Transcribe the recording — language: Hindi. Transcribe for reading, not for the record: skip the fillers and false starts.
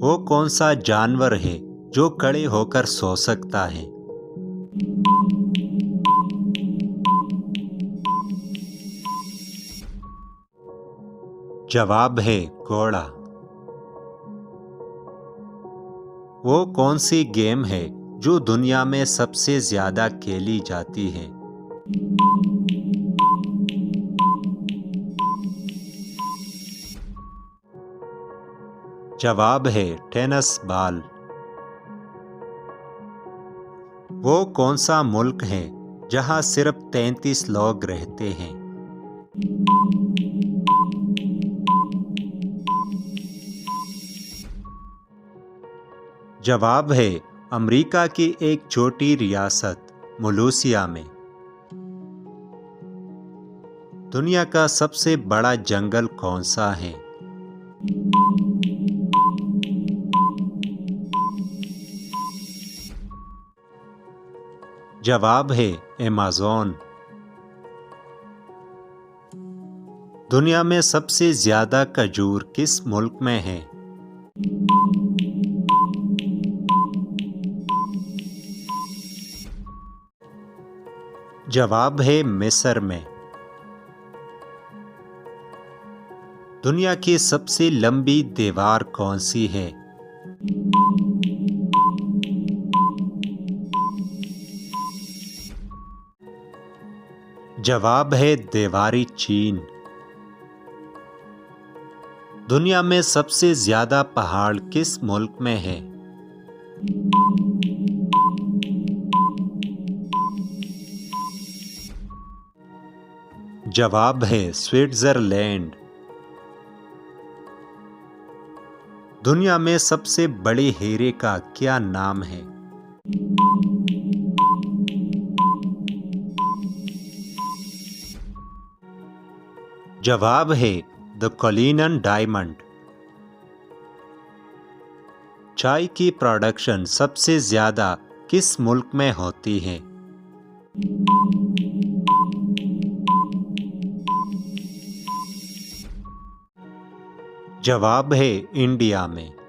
वो कौन सा जानवर है जो खड़े होकर सो सकता है? जवाब है घोड़ा। वो कौन सी गेम है जो दुनिया में सबसे ज्यादा खेली जाती है? जवाब है टेनिस बॉल। वो कौन सा मुल्क है जहां सिर्फ 33 लोग रहते हैं? जवाब है अमेरिका की एक छोटी रियासत मलेशिया में। दुनिया का सबसे बड़ा जंगल कौन सा है? जवाब है अमेज़न। दुनिया में सबसे ज्यादा खजूर किस मुल्क में है? जवाब है मिस्र में। दुनिया की सबसे लंबी दीवार कौन सी है? जवाब है देवारी चीन। दुनिया में सबसे ज्यादा पहाड़ किस मुल्क में है? जवाब है स्विट्जरलैंड। दुनिया में सबसे बड़े हीरे का क्या नाम है? जवाब है द कलिनन डायमंड। चाय की प्रोडक्शन सबसे ज्यादा किस मुल्क में होती है? जवाब है इंडिया में।